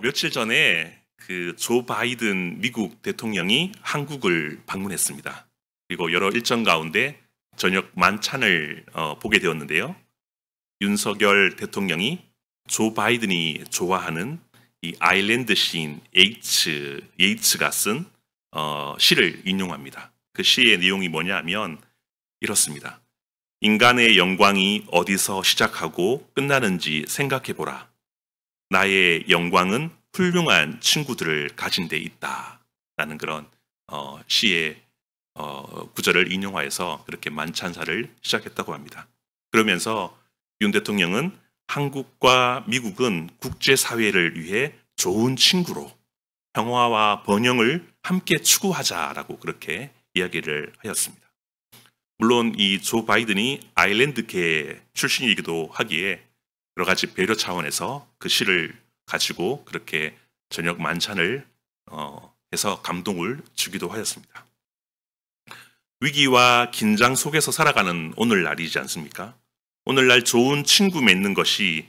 며칠 전에 그 조 바이든 미국 대통령이 한국을 방문했습니다. 그리고 여러 일정 가운데 저녁 만찬을 보게 되었는데요. 윤석열 대통령이 조 바이든이 좋아하는 이 아일랜드 시인 예이츠가 쓴 시를 인용합니다. 그 시의 내용이 뭐냐면 이렇습니다. 인간의 영광이 어디서 시작하고 끝나는지 생각해보라. 나의 영광은 훌륭한 친구들을 가진 데 있다. 라는 그런 시의 구절을 인용하여서 그렇게 만찬사를 시작했다고 합니다. 그러면서 윤 대통령은 한국과 미국은 국제사회를 위해 좋은 친구로 평화와 번영을 함께 추구하자라고 그렇게 이야기를 하였습니다. 물론 이 조 바이든이 아일랜드계 출신이기도 하기에 여러 가지 배려 차원에서 그 시를 가지고 그렇게 저녁 만찬을 해서 감동을 주기도 하였습니다. 위기와 긴장 속에서 살아가는 오늘날이지 않습니까? 오늘날 좋은 친구 맺는 것이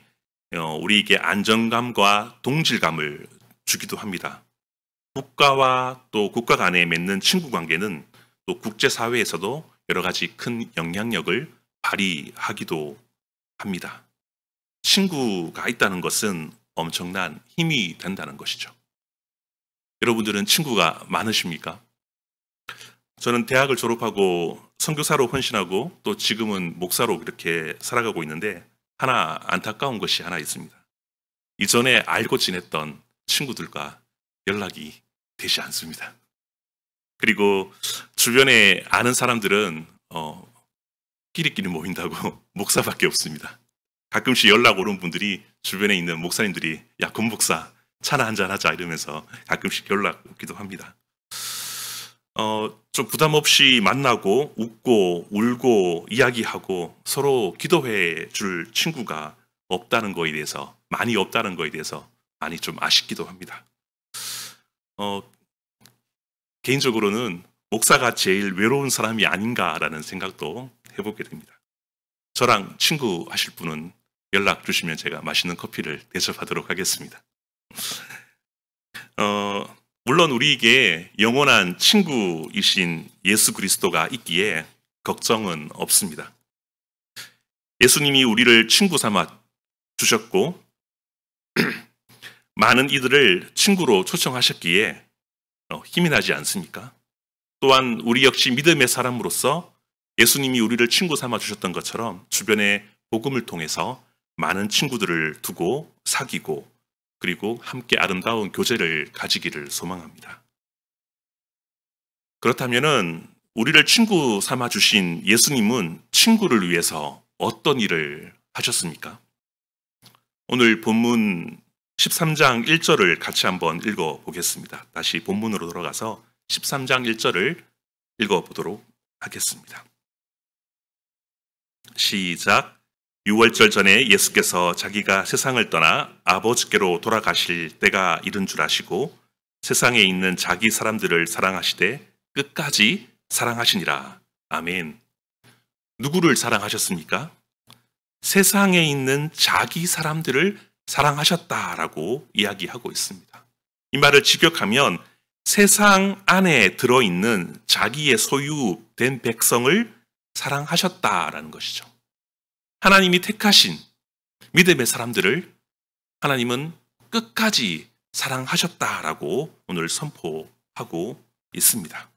우리에게 안정감과 동질감을 주기도 합니다. 국가와 또 국가 간에 맺는 친구 관계는 또 국제사회에서도 여러 가지 큰 영향력을 발휘하기도 합니다. 친구가 있다는 것은 엄청난 힘이 된다는 것이죠. 여러분들은 친구가 많으십니까? 저는 대학을 졸업하고 선교사로 헌신하고 또 지금은 목사로 그렇게 살아가고 있는데 하나 안타까운 것이 하나 있습니다. 이전에 알고 지냈던 친구들과 연락이 되지 않습니다. 그리고 주변에 아는 사람들은 끼리끼리 모인다고 목사밖에 없습니다. 가끔씩 연락 오는 분들이 주변에 있는 목사님들이 야, 권 목사 차나 한잔 하자 이러면서 가끔씩 연락 오기도 합니다. 좀 부담 없이 만나고 웃고 울고 이야기하고 서로 기도해 줄 친구가 없다는 거에 대해서 많이 없다는 거에 대해서 많이 좀 아쉽기도 합니다. 개인적으로는 목사가 제일 외로운 사람이 아닌가라는 생각도 해보게 됩니다. 저랑 친구 하실 분은 연락 주시면 제가 맛있는 커피를 대접하도록 하겠습니다. 물론 우리에게 영원한 친구이신 예수 그리스도가 있기에 걱정은 없습니다. 예수님이 우리를 친구 삼아 주셨고 많은 이들을 친구로 초청하셨기에 힘이 나지 않습니까? 또한 우리 역시 믿음의 사람으로서 예수님이 우리를 친구 삼아 주셨던 것처럼 주변에 복음을 통해서 많은 친구들을 두고 사귀고 그리고 함께 아름다운 교제를 가지기를 소망합니다. 그렇다면은 우리를 친구 삼아 주신 예수님은 친구를 위해서 어떤 일을 하셨습니까? 오늘 본문 13장 1절을 같이 한번 읽어보겠습니다. 다시 본문으로 돌아가서 13장 1절을 읽어보도록 하겠습니다. 시작. 6월절 전에 예수께서 자기가 세상을 떠나 아버지께로 돌아가실 때가 이른 줄 아시고 세상에 있는 자기 사람들을 사랑하시되 끝까지 사랑하시니라. 아멘. 누구를 사랑하셨습니까? 세상에 있는 자기 사람들을 사랑하셨다라고 이야기하고 있습니다. 이 말을 직역하면 세상 안에 들어있는 자기의 소유된 백성을 사랑하셨다라는 것이죠. 하나님이 택하신 믿음의 사람들을 하나님은 끝까지 사랑하셨다라고 오늘 선포하고 있습니다.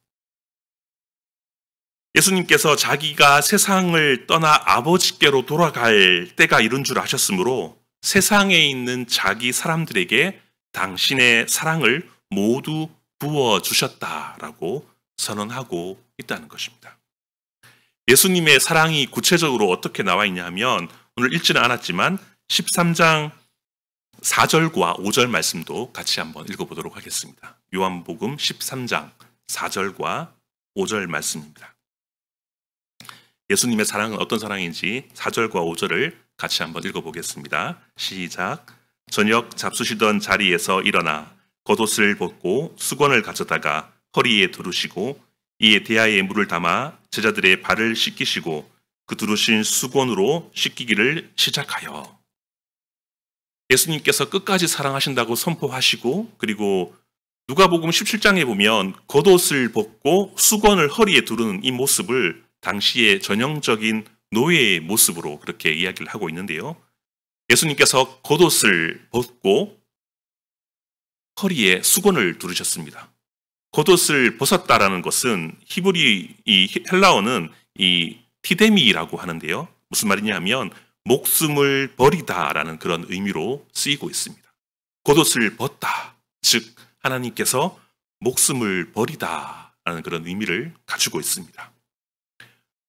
예수님께서 자기가 세상을 떠나 아버지께로 돌아갈 때가 이른 줄 아셨으므로 세상에 있는 자기 사람들에게 당신의 사랑을 모두 부어주셨다라고 선언하고 있다는 것입니다. 예수님의 사랑이 구체적으로 어떻게 나와 있냐 하면 오늘 읽지는 않았지만 13장 4절과 5절 말씀도 같이 한번 읽어보도록 하겠습니다. 요한복음 13장 4절과 5절 말씀입니다. 예수님의 사랑은 어떤 사랑인지 4절과 5절을 같이 한번 읽어보겠습니다. 시작. 저녁 잡수시던 자리에서 일어나 겉옷을 벗고 수건을 가져다가 허리에 두르시고 이에 대야에 물을 담아 제자들의 발을 씻기시고 그 두르신 수건으로 씻기기를 시작하여. 예수님께서 끝까지 사랑하신다고 선포하시고, 그리고 누가복음 17장에 보면 겉옷을 벗고 수건을 허리에 두르는 이 모습을 당시의 전형적인 노예의 모습으로 그렇게 이야기를 하고 있는데요. 예수님께서 겉옷을 벗고 허리에 수건을 두르셨습니다. 겉옷을 벗었다라는 것은 이 헬라어는 이 티데미라고 하는데요. 무슨 말이냐 하면 목숨을 버리다라는 그런 의미로 쓰이고 있습니다. 겉옷을 벗다, 즉 하나님께서 목숨을 버리다라는 그런 의미를 가지고 있습니다.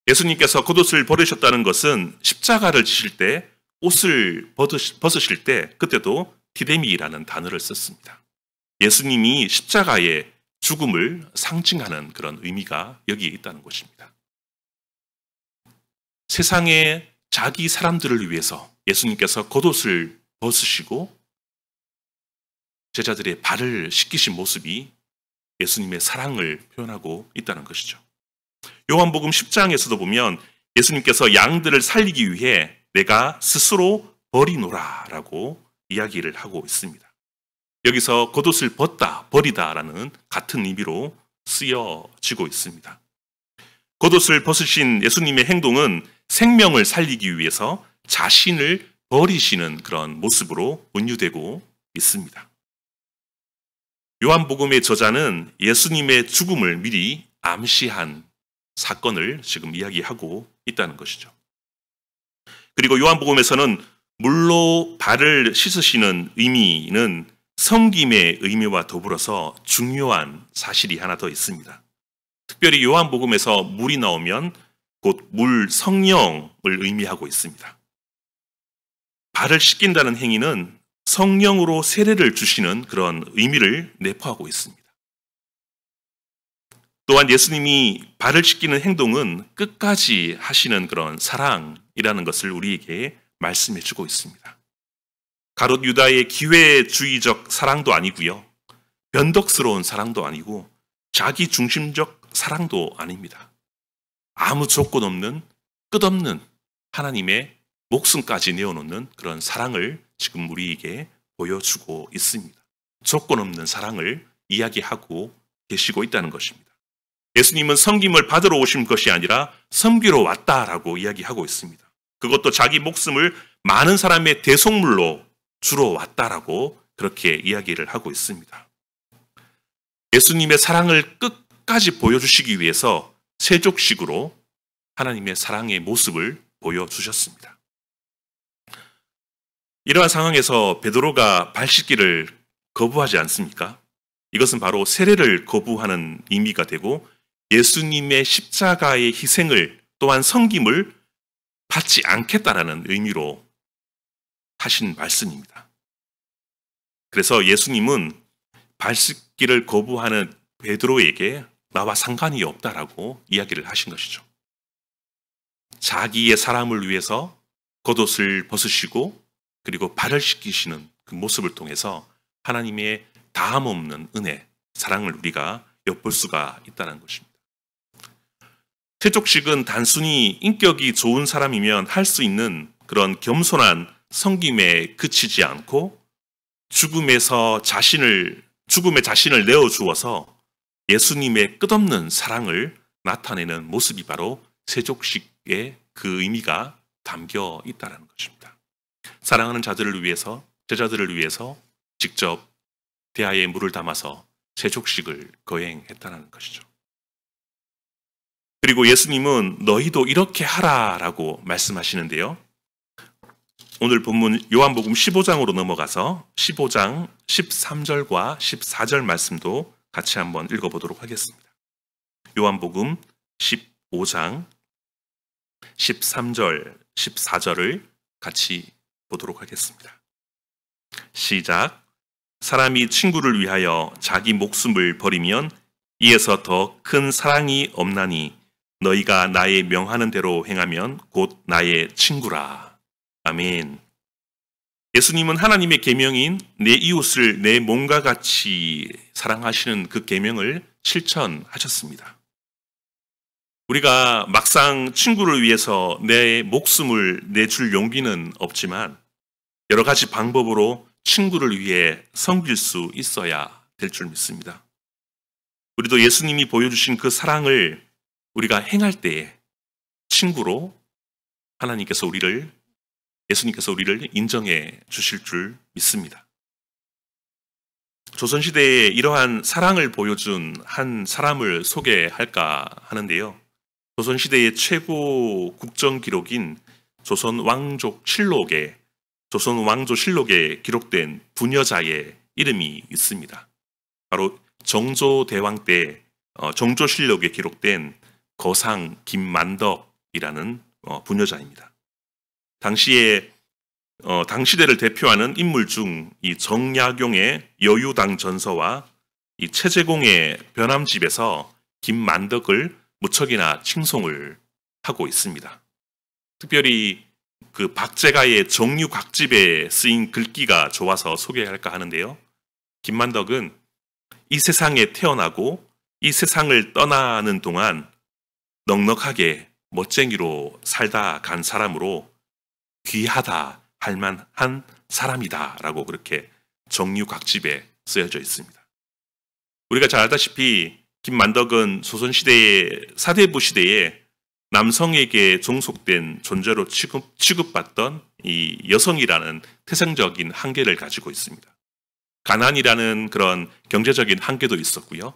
예수님께서 겉옷을 버리셨다는 것은 십자가를 지실 때 옷을 벗으실 때 그때도 티데미라는 단어를 썼습니다. 예수님이 십자가의 죽음을 상징하는 그런 의미가 여기에 있다는 것입니다. 세상의 자기 사람들을 위해서 예수님께서 겉옷을 벗으시고 제자들의 발을 씻기신 모습이 예수님의 사랑을 표현하고 있다는 것이죠. 요한복음 10장에서도 보면 예수님께서 양들을 살리기 위해 내가 스스로 버리노라 라고 이야기를 하고 있습니다. 여기서 겉옷을 벗다, 버리다라는 같은 의미로 쓰여지고 있습니다. 겉옷을 벗으신 예수님의 행동은 생명을 살리기 위해서 자신을 버리시는 그런 모습으로 은유되고 있습니다. 요한복음의 저자는 예수님의 죽음을 미리 암시한 사건을 지금 이야기하고 있다는 것이죠. 그리고 요한복음에서는 물로 발을 씻으시는 의미는 섬김의 의미와 더불어서 중요한 사실이 하나 더 있습니다. 특별히 요한복음에서 물이 나오면 곧 물 성령을 의미하고 있습니다. 발을 씻긴다는 행위는 성령으로 세례를 주시는 그런 의미를 내포하고 있습니다. 또한 예수님이 발을 씻기는 행동은 끝까지 하시는 그런 사랑이라는 것을 우리에게 말씀해 주고 있습니다. 가롯 유다의 기회주의적 사랑도 아니고요. 변덕스러운 사랑도 아니고 자기 중심적 사랑도 아닙니다. 아무 조건 없는 끝없는 하나님의 목숨까지 내어놓는 그런 사랑을 지금 우리에게 보여주고 있습니다. 조건 없는 사랑을 이야기하고 계시고 있다는 것입니다. 예수님은 섬김을 받으러 오신 것이 아니라 섬기러 왔다라고 이야기하고 있습니다. 그것도 자기 목숨을 많은 사람의 대속물로 주러 왔다라고 그렇게 이야기를 하고 있습니다. 예수님의 사랑을 끝까지 보여주시기 위해서 세족식으로 하나님의 사랑의 모습을 보여주셨습니다. 이러한 상황에서 베드로가 발 씻기를 거부하지 않습니까? 이것은 바로 세례를 거부하는 의미가 되고 예수님의 십자가의 희생을 또한 섬김을 받지 않겠다라는 의미로 하신 말씀입니다. 그래서 예수님은 발 씻기를 거부하는 베드로에게 나와 상관이 없다라고 이야기를 하신 것이죠. 자기의 사람을 위해서 겉옷을 벗으시고 그리고 발을 씻기시는 그 모습을 통해서 하나님의 다함 없는 은혜, 사랑을 우리가 엿볼 수가 있다는 것입니다. 세족식은 단순히 인격이 좋은 사람이면 할 수 있는 그런 겸손한 섬김에 그치지 않고 죽음의 자신을 내어주어서 예수님의 끝없는 사랑을 나타내는 모습이 바로 세족식의 그 의미가 담겨 있다는 것입니다. 사랑하는 자들을 위해서, 제자들을 위해서 직접 대야에 물을 담아서 세족식을 거행했다는 것이죠. 그리고 예수님은 너희도 이렇게 하라라고 말씀하시는데요. 오늘 본문 요한복음 15장으로 넘어가서 15장 13절과 14절 말씀도 같이 한번 읽어보도록 하겠습니다. 요한복음 15장 13절, 14절을 같이 보도록 하겠습니다. 시작. 사람이 친구를 위하여 자기 목숨을 버리면 이에서 더 큰 사랑이 없나니 너희가 나의 명하는 대로 행하면 곧 나의 친구라. 아멘. 예수님은 하나님의 계명인 내 이웃을 내 몸과 같이 사랑하시는 그 계명을 실천하셨습니다. 우리가 막상 친구를 위해서 내 목숨을 내줄 용기는 없지만 여러 가지 방법으로 친구를 위해 섬길 수 있어야 될 줄 믿습니다. 우리도 예수님이 보여주신 그 사랑을 우리가 행할 때에 친구로 예수님께서 우리를 인정해 주실 줄 믿습니다. 조선시대에 이러한 사랑을 보여준 한 사람을 소개할까 하는데요. 조선시대의 최고 국정 기록인 조선왕조실록에 기록된 부녀자의 이름이 있습니다. 바로 정조대왕 때 정조실록에 기록된 거상 김만덕이라는 부녀자입니다. 당시대를 대표하는 인물 중 이 정약용의 여유당 전서와 이 최재공의 변함집에서 김만덕을 무척이나 칭송을 하고 있습니다. 특별히 그 박제가의 정유각집에 쓰인 글귀가 좋아서 소개할까 하는데요. 김만덕은 이 세상에 태어나고 이 세상을 떠나는 동안 넉넉하게 멋쟁이로 살다 간 사람으로 귀하다 할 만한 사람이다 라고 그렇게 정유각집에 쓰여져 있습니다. 우리가 잘 알다시피 김만덕은 조선시대의 사대부 시대에 남성에게 종속된 존재로 취급받던 이 여성이라는 태생적인 한계를 가지고 있습니다. 가난이라는 그런 경제적인 한계도 있었고요.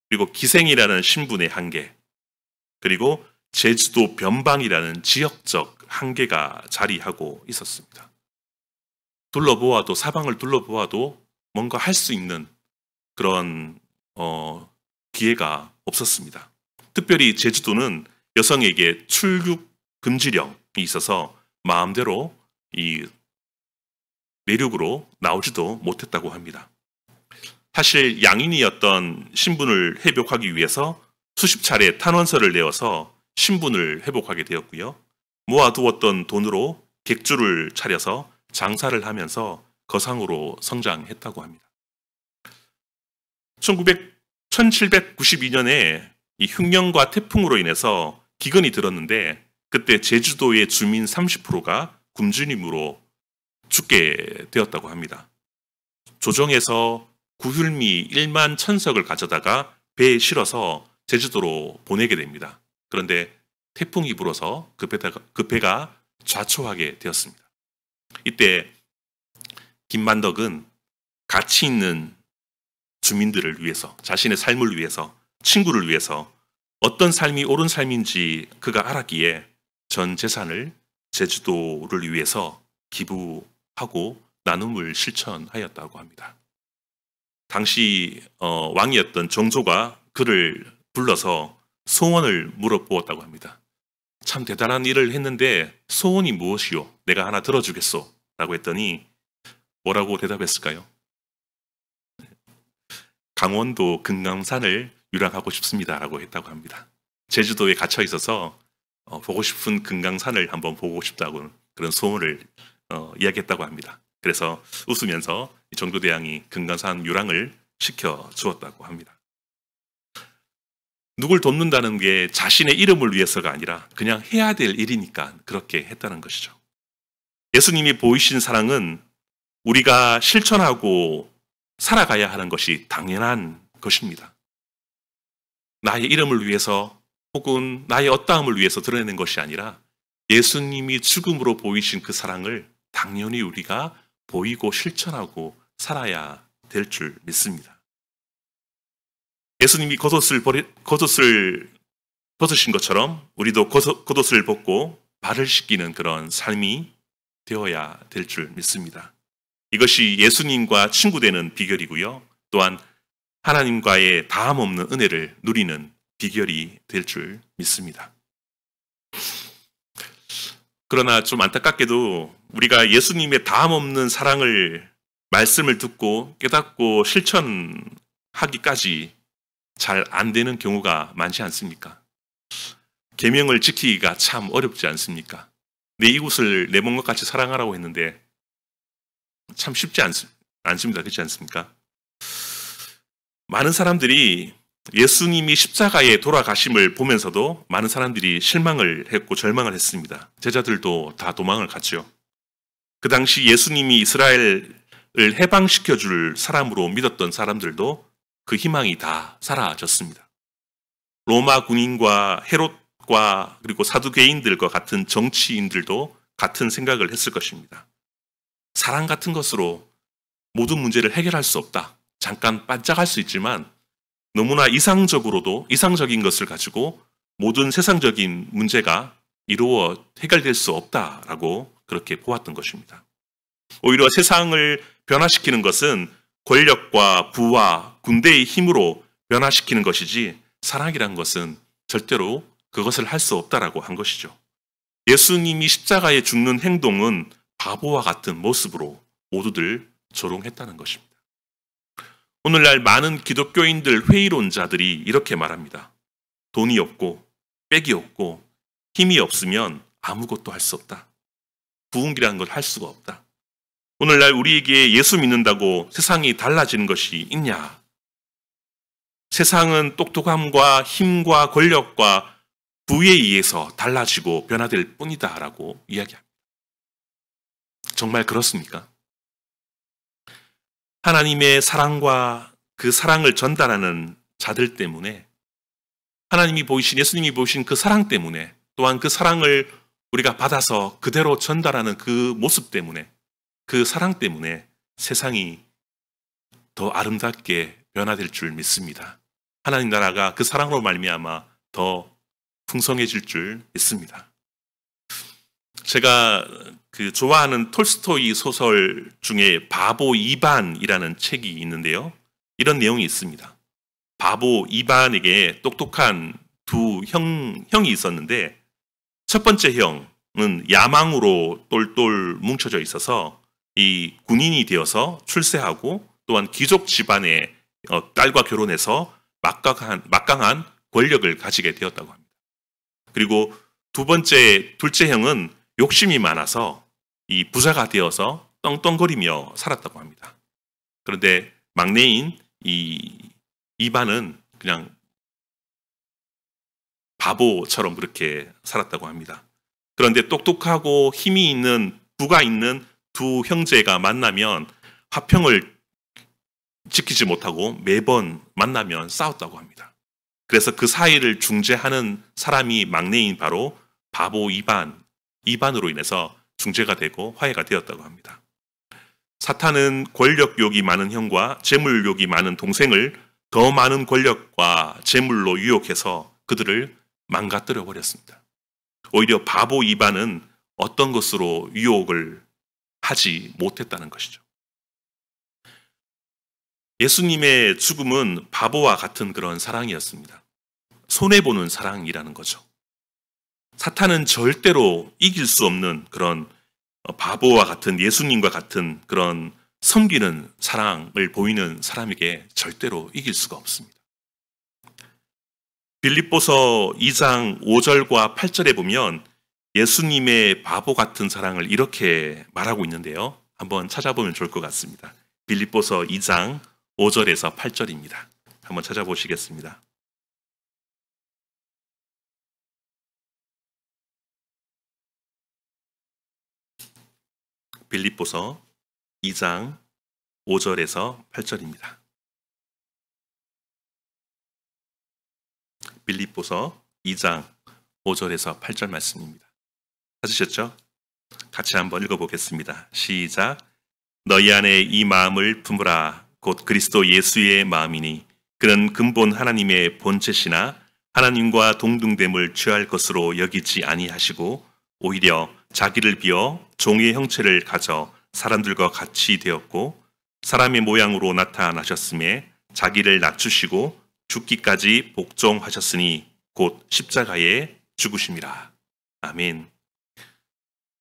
그리고 기생이라는 신분의 한계, 그리고 제주도 변방이라는 지역적 한계가 자리하고 있었습니다. 사방을 둘러보아도 뭔가 할 수 있는 그런 기회가 없었습니다. 특별히 제주도는 여성에게 출국 금지령이 있어서 마음대로 이 내륙으로 나오지도 못했다고 합니다. 사실 양인이었던 신분을 회복하기 위해서 수십 차례 탄원서를 내어서 신분을 회복하게 되었고요. 모아두었던 돈으로 객주를 차려서 장사를 하면서 거상으로 성장했다고 합니다. 1792년에 이 흉년과 태풍으로 인해서 기근이 들었는데 그때 제주도의 주민 30%가 굶주림으로 죽게 되었다고 합니다. 조정에서 구휼미 1만 천석을 가져다가 배에 실어서 제주도로 보내게 됩니다. 그런데 태풍이 불어서 그 배가 좌초하게 되었습니다. 이때 김만덕은 가치 있는 주민들을 위해서, 자신의 삶을 위해서, 친구를 위해서 어떤 삶이 옳은 삶인지 그가 알았기에 전 재산을 제주도를 위해서 기부하고 나눔을 실천하였다고 합니다. 당시 왕이었던 정조가 그를 불러서 소원을 물어보았다고 합니다. 참 대단한 일을 했는데 소원이 무엇이요? 내가 하나 들어주겠소 라고 했더니 뭐라고 대답했을까요? 강원도 금강산을 유랑하고 싶습니다 라고 했다고 합니다. 제주도에 갇혀 있어서 보고 싶은 금강산을 한번 보고 싶다고 그런 소원을 이야기했다고 합니다. 그래서 웃으면서 정조대왕이 금강산 유랑을 시켜 주었다고 합니다. 누굴 돕는다는 게 자신의 이름을 위해서가 아니라 그냥 해야 될 일이니까 그렇게 했다는 것이죠. 예수님이 보이신 사랑은 우리가 실천하고 살아가야 하는 것이 당연한 것입니다. 나의 이름을 위해서 혹은 나의 어떠함을 위해서 드러내는 것이 아니라 예수님이 죽음으로 보이신 그 사랑을 당연히 우리가 보이고 실천하고 살아야 될 줄 믿습니다. 예수님이 겉옷을 벗으신 것처럼 우리도 겉옷을 벗고 발을 씻기는 그런 삶이 되어야 될 줄 믿습니다. 이것이 예수님과 친구되는 비결이고요. 또한 하나님과의 다함 없는 은혜를 누리는 비결이 될 줄 믿습니다. 그러나 좀 안타깝게도 우리가 예수님의 다함 없는 말씀을 듣고 깨닫고 실천하기까지 잘 안 되는 경우가 많지 않습니까? 계명을 지키기가 참 어렵지 않습니까? 내 이웃을 내 몸과 같이 사랑하라고 했는데 참 쉽지 않습니다. 그렇지 않습니까? 많은 사람들이 예수님이 십자가에 돌아가심을 보면서도 많은 사람들이 실망을 했고 절망을 했습니다. 제자들도 다 도망을 갔죠. 그 당시 예수님이 이스라엘을 해방시켜 줄 사람으로 믿었던 사람들도 그 희망이 다 사라졌습니다. 로마 군인과 헤롯과 그리고 사두개인들과 같은 정치인들도 같은 생각을 했을 것입니다. 사랑 같은 것으로 모든 문제를 해결할 수 없다. 잠깐 반짝할 수 있지만 너무나 이상적인 것을 가지고 모든 세상적인 문제가 해결될 수 없다라고 그렇게 보았던 것입니다. 오히려 세상을 변화시키는 것은 권력과 부와 군대의 힘으로 변화시키는 것이지 사랑이란 것은 절대로 그것을 할 수 없다라고 한 것이죠. 예수님이 십자가에 죽는 행동은 바보와 같은 모습으로 모두들 조롱했다는 것입니다. 오늘날 많은 기독교인들 회의론자들이 이렇게 말합니다. 돈이 없고 빽이 없고 힘이 없으면 아무것도 할 수 없다. 부흥이라는 걸 할 수가 없다. 오늘날 우리에게 예수 믿는다고 세상이 달라지는 것이 있냐? 세상은 똑똑함과 힘과 권력과 부에 의해서 달라지고 변화될 뿐이다라고 이야기합니다. 정말 그렇습니까? 하나님의 사랑과 그 사랑을 전달하는 자들 때문에 예수님이 보이신 그 사랑 때문에 또한 그 사랑을 우리가 받아서 그대로 전달하는 그 모습 때문에 그 사랑 때문에 세상이 더 아름답게 변화될 줄 믿습니다. 하나님 나라가 그 사랑으로 말미암아 더 풍성해질 줄 믿습니다. 제가 좋아하는 톨스토이 소설 중에 바보 이반이라는 책이 있는데요. 이런 내용이 있습니다. 바보 이반에게 똑똑한 두 형이 있었는데 첫 번째 형은 야망으로 똘똘 뭉쳐져 있어서 이 군인이 되어서 출세하고 또한 귀족 집안의 딸과 결혼해서 막강한 권력을 가지게 되었다고 합니다. 그리고 둘째 형은 욕심이 많아서 이 부자가 되어서 떵떵거리며 살았다고 합니다. 그런데 막내인 이반은 그냥 바보처럼 그렇게 살았다고 합니다. 그런데 똑똑하고 힘이 있는 부가 있는 두 형제가 만나면 화평을 지키지 못하고 매번 만나면 싸웠다고 합니다. 그래서 그 사이를 중재하는 사람이 막내인 바로 바보 이반으로 인해서 중재가 되고 화해가 되었다고 합니다. 사탄은 권력욕이 많은 형과 재물욕이 많은 동생을 더 많은 권력과 재물로 유혹해서 그들을 망가뜨려 버렸습니다. 오히려 바보 이반은 어떤 것으로 유혹을 하지 못했다는 것이죠. 예수님의 죽음은 바보와 같은 그런 사랑이었습니다. 손해보는 사랑이라는 거죠. 사탄은 절대로 이길 수 없는 그런 바보와 같은 예수님과 같은 그런 섬기는 사랑을 보이는 사람에게 절대로 이길 수가 없습니다. 빌립보서 2장 5절과 8절에 보면 예수님의 바보 같은 사랑을 이렇게 말하고 있는데요. 한번 찾아보면 좋을 것 같습니다. 빌립보서 2장 5절에서 8절입니다. 한번 찾아보시겠습니다. 빌립보서 2장 5절에서 8절입니다. 빌립보서 2장 5절에서 8절 말씀입니다. 찾으셨죠? 같이 한번 읽어보겠습니다. 시작. 너희 안에 이 마음을 품으라. 곧 그리스도 예수의 마음이니 그는 근본 하나님의 본체시나 하나님과 동등됨을 취할 것으로 여기지 아니하시고 오히려 자기를 비어 종의 형체를 가져 사람들과 같이 되었고 사람의 모양으로 나타나셨음에 자기를 낮추시고 죽기까지 복종하셨으니 곧 십자가에 죽으심이라. 아멘.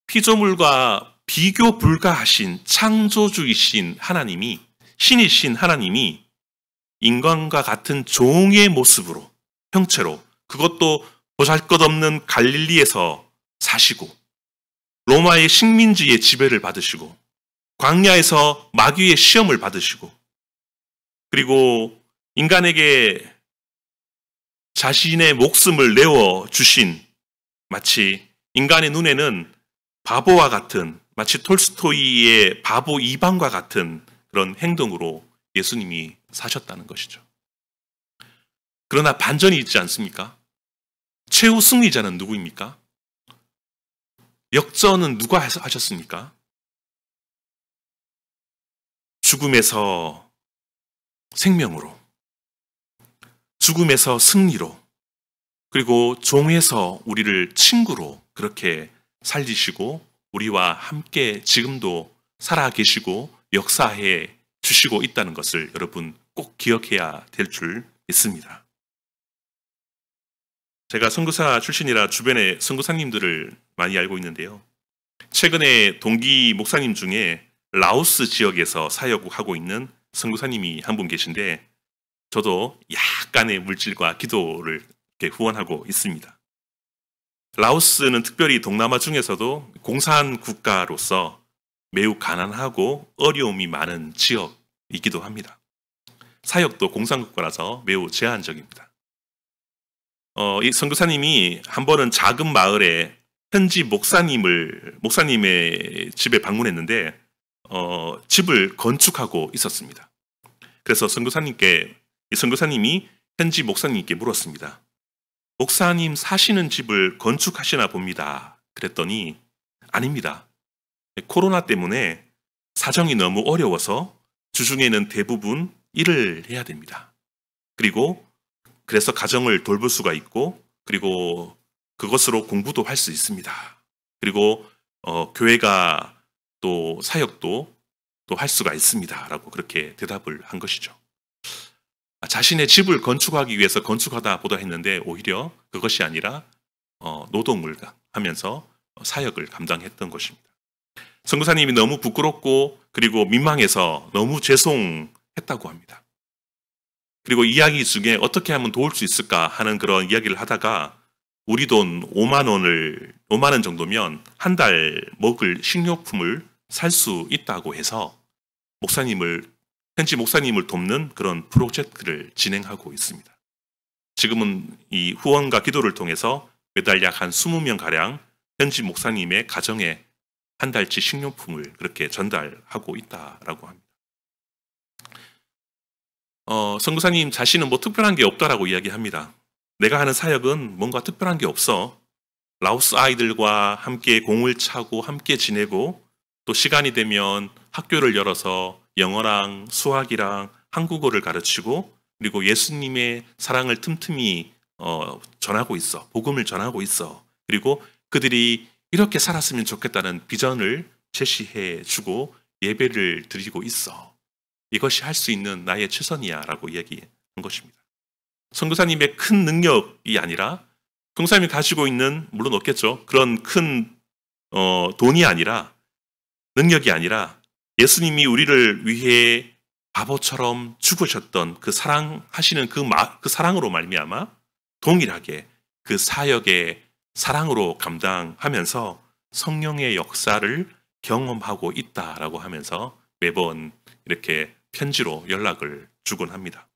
피조물과 비교 불가하신 창조주이신 하나님이, 신이신 하나님이 인간과 같은 종의 모습으로, 형체로, 그것도 보잘것없는 갈릴리에서 사시고 로마의 식민지의 지배를 받으시고 광야에서 마귀의 시험을 받으시고 그리고 인간에게 자신의 목숨을 내어 주신 마치 인간의 눈에는 바보와 같은 마치 톨스토이의 바보 이방과 같은 그런 행동으로 예수님이 사셨다는 것이죠. 그러나 반전이 있지 않습니까? 최후 승리자는 누구입니까? 역전은 누가 하셨습니까? 죽음에서 생명으로, 죽음에서 승리로, 그리고 종에서 우리를 친구로 그렇게 살리시고 우리와 함께 지금도 살아계시고 역사해 주시고 있다는 것을 여러분 꼭 기억해야 될 줄 믿습니다. 제가 선교사 출신이라 주변에 선교사님들을 많이 알고 있는데요. 최근에 동기 목사님 중에 라오스 지역에서 사역하고 있는 선교사님이 한 분 계신데 저도 약간의 물질과 기도를 이렇게 후원하고 있습니다. 라오스는 특별히 동남아 중에서도 공산 국가로서 매우 가난하고 어려움이 많은 지역이기도 합니다. 사역도 공산국가라서 매우 제한적입니다. 이 선교사님이 한 번은 작은 마을에 현지 목사님의 집에 방문했는데 집을 건축하고 있었습니다. 그래서 선교사님이 현지 목사님께 물었습니다. 목사님 사시는 집을 건축하시나 봅니다. 그랬더니 아닙니다. 코로나 때문에 사정이 너무 어려워서 주중에는 대부분 일을 해야 됩니다. 그래서 가정을 돌볼 수가 있고 그리고 그것으로 공부도 할 수 있습니다. 그리고 교회가 또 사역도 또 할 수가 있습니다. 라고 그렇게 대답을 한 것이죠. 자신의 집을 건축하기 위해서 건축하다 보다 했는데 오히려 그것이 아니라 노동을 하면서 사역을 감당했던 것입니다. 선교사님이 너무 부끄럽고 그리고 민망해서 너무 죄송했다고 합니다. 그리고 이야기 중에 어떻게 하면 도울 수 있을까 하는 그런 이야기를 하다가 우리 돈 5만 원 정도면 한 달 먹을 식료품을 살 수 있다고 해서 현지 목사님을 돕는 그런 프로젝트를 진행하고 있습니다. 지금은 이 후원과 기도를 통해서 매달 약 한 20명가량 현지 목사님의 가정에 한 달치 식료품을 그렇게 전달하고 있다라고 합니다. 선교사님 자신은 뭐 특별한 게 없다라고 이야기합니다. 내가 하는 사역은 뭔가 특별한 게 없어. 라오스 아이들과 함께 공을 차고 함께 지내고 또 시간이 되면 학교를 열어서 영어랑 수학이랑 한국어를 가르치고 그리고 예수님의 사랑을 틈틈이 전하고 있어. 복음을 전하고 있어. 그리고 그들이 이렇게 살았으면 좋겠다는 비전을 제시해 주고 예배를 드리고 있어. 이것이 할 수 있는 나의 최선이야 라고 이야기한 것입니다. 선교사님의 큰 능력이 아니라 선교사님이 가지고 있는 물론 없겠죠. 그런 큰 돈이 아니라 능력이 아니라 예수님이 우리를 위해 바보처럼 죽으셨던 그 사랑하시는 그 사랑으로 말미암아 동일하게 그 사역의 사랑으로 감당하면서 성령의 역사를 경험하고 있다라고 하면서 매번 이렇게 편지로 연락을 주곤 합니다.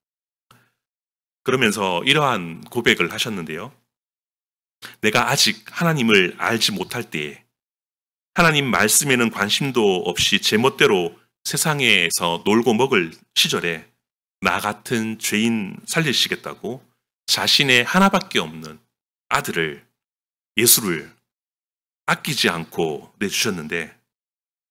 그러면서 이러한 고백을 하셨는데요. 내가 아직 하나님을 알지 못할 때에 하나님 말씀에는 관심도 없이 제멋대로 세상에서 놀고 먹을 시절에 나 같은 죄인 살리시겠다고 자신의 하나밖에 없는 아들을 예수를 아끼지 않고 내주셨는데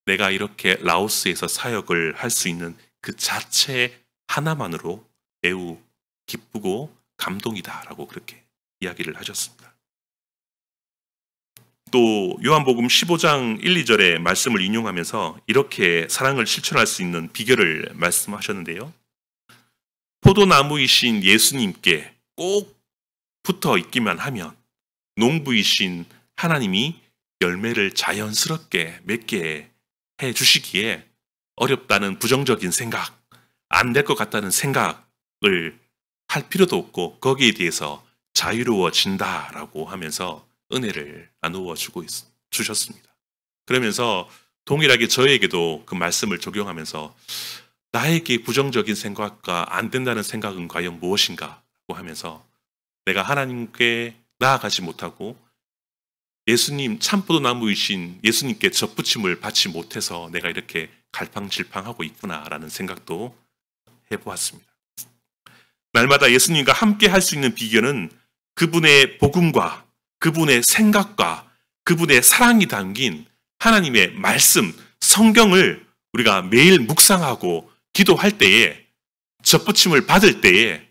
내가 이렇게 라오스에서 사역을 할 수 있는 그 자체 하나만으로 매우 기쁘고 감동이다라고 그렇게 이야기를 하셨습니다. 또 요한복음 15장 1, 2절의 말씀을 인용하면서 이렇게 사랑을 실천할 수 있는 비결을 말씀하셨는데요. 포도나무이신 예수님께 꼭 붙어 있기만 하면 농부이신 하나님이 열매를 자연스럽게 맺게 해 주시기에 어렵다는 부정적인 생각, 안 될 것 같다는 생각을 할 필요도 없고 거기에 대해서 자유로워진다라고 하면서 은혜를 나누어 주셨습니다. 그러면서 동일하게 저에게도 그 말씀을 적용하면서 나에게 부정적인 생각과 안 된다는 생각은 과연 무엇인가 하면서 내가 하나님께 나아가지 못하고 예수님 참포도나무이신 예수님께 접붙임을 받지 못해서 내가 이렇게 갈팡질팡하고 있구나라는 생각도 해보았습니다. 날마다 예수님과 함께 할 수 있는 비결은 그분의 복음과 그분의 생각과 그분의 사랑이 담긴 하나님의 말씀, 성경을 우리가 매일 묵상하고 기도할 때에, 접붙임을 받을 때에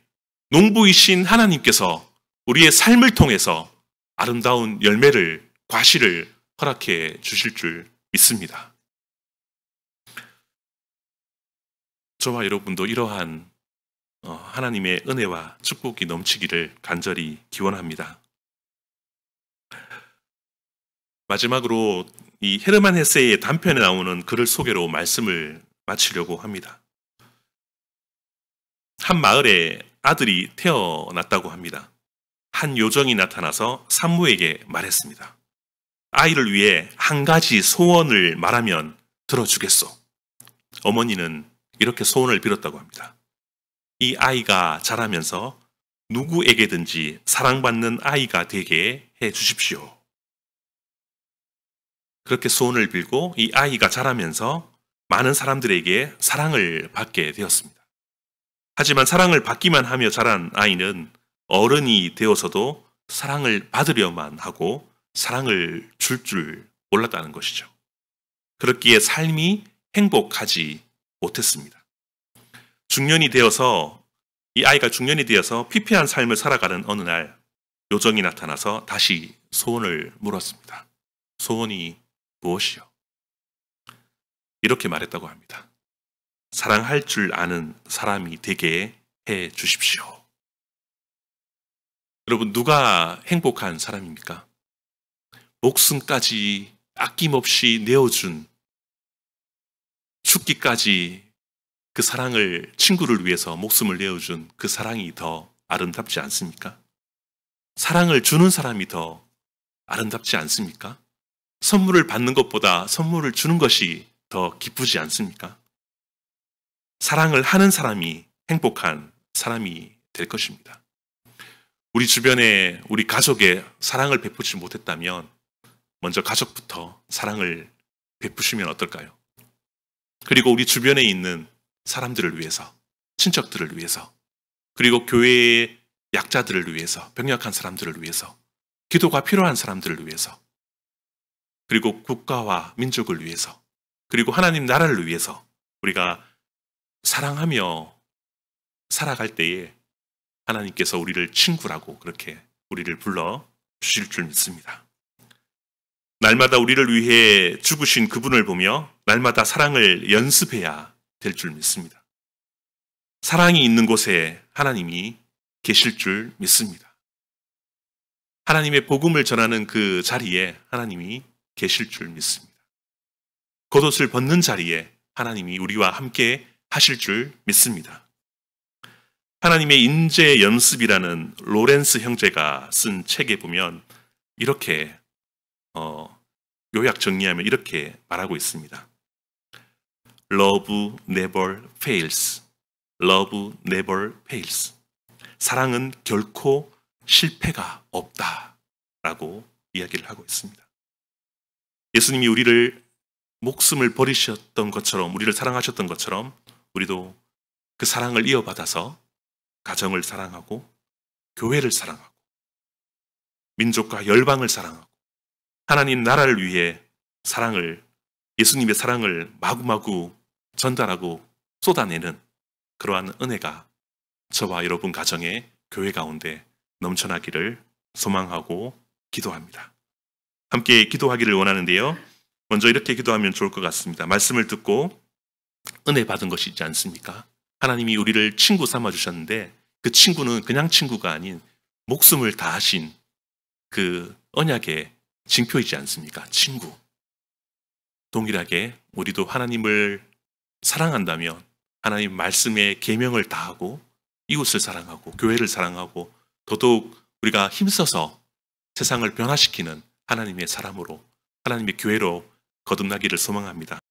농부이신 하나님께서 우리의 삶을 통해서 아름다운 열매를, 과실을 허락해 주실 줄 믿습니다. 저와 여러분도 이러한 하나님의 은혜와 축복이 넘치기를 간절히 기원합니다. 마지막으로 이 헤르만 헤세의 단편에 나오는 글을 소개로 말씀을 마치려고 합니다. 한 마을에 아들이 태어났다고 합니다. 한 요정이 나타나서 산모에게 말했습니다. 아이를 위해 한 가지 소원을 말하면 들어주겠소. 어머니는 이렇게 소원을 빌었다고 합니다. 이 아이가 자라면서 누구에게든지 사랑받는 아이가 되게 해 주십시오. 그렇게 소원을 빌고 이 아이가 자라면서 많은 사람들에게 사랑을 받게 되었습니다. 하지만 사랑을 받기만 하며 자란 아이는 어른이 되어서도 사랑을 받으려만 하고 사랑을 줄 몰랐다는 것이죠. 그렇기에 삶이 행복하지 못했습니다. 이 아이가 중년이 되어서 피폐한 삶을 살아가는 어느 날 요정이 나타나서 다시 소원을 물었습니다. 소원이 무엇이요? 이렇게 말했다고 합니다. 사랑할 줄 아는 사람이 되게 해 주십시오. 여러분, 누가 행복한 사람입니까? 목숨까지 아낌없이 내어준, 죽기까지 그 사랑을, 친구를 위해서 목숨을 내어준 그 사랑이 더 아름답지 않습니까? 사랑을 주는 사람이 더 아름답지 않습니까? 선물을 받는 것보다 선물을 주는 것이 더 기쁘지 않습니까? 사랑을 하는 사람이 행복한 사람이 될 것입니다. 우리 주변에 우리 가족에 사랑을 베푸지 못했다면 먼저 가족부터 사랑을 베푸시면 어떨까요? 그리고 우리 주변에 있는 사람들을 위해서, 친척들을 위해서, 그리고 교회의 약자들을 위해서, 병약한 사람들을 위해서, 기도가 필요한 사람들을 위해서, 그리고 국가와 민족을 위해서, 그리고 하나님 나라를 위해서 우리가 사랑하며 살아갈 때에 하나님께서 우리를 친구라고 그렇게 우리를 불러 주실 줄 믿습니다. 날마다 우리를 위해 죽으신 그분을 보며 날마다 사랑을 연습해야 될 줄 믿습니다. 사랑이 있는 곳에 하나님이 계실 줄 믿습니다. 하나님의 복음을 전하는 그 자리에 하나님이 계실 줄 믿습니다. 겉옷을 벗는 자리에 하나님이 우리와 함께 하실 줄 믿습니다. 하나님의 인재 연습이라는 로렌스 형제가 쓴 책에 보면 이렇게 요약 정리하면 이렇게 말하고 있습니다. Love never fails. Love never fails. 사랑은 결코 실패가 없다 라고 이야기를 하고 있습니다. 예수님이 우리를 목숨을 버리셨던 것처럼, 우리를 사랑하셨던 것처럼 우리도 그 사랑을 이어받아서 가정을 사랑하고 교회를 사랑하고 민족과 열방을 사랑하고 하나님 나라를 위해 예수님의 사랑을 마구마구 전달하고 쏟아내는 그러한 은혜가 저와 여러분 가정의 교회 가운데 넘쳐나기를 소망하고 기도합니다. 함께 기도하기를 원하는데요. 먼저 이렇게 기도하면 좋을 것 같습니다. 말씀을 듣고 은혜 받은 것이 있지 않습니까? 하나님이 우리를 친구 삼아주셨는데 그 친구는 그냥 친구가 아닌 목숨을 다하신 그 언약의 징표이지 않습니까? 친구. 동일하게 우리도 하나님을 사랑한다면 하나님 말씀의 계명을 다하고 이웃을 사랑하고 교회를 사랑하고 더더욱 우리가 힘써서 세상을 변화시키는 하나님의 사람으로, 하나님의 교회로 거듭나기를 소망합니다.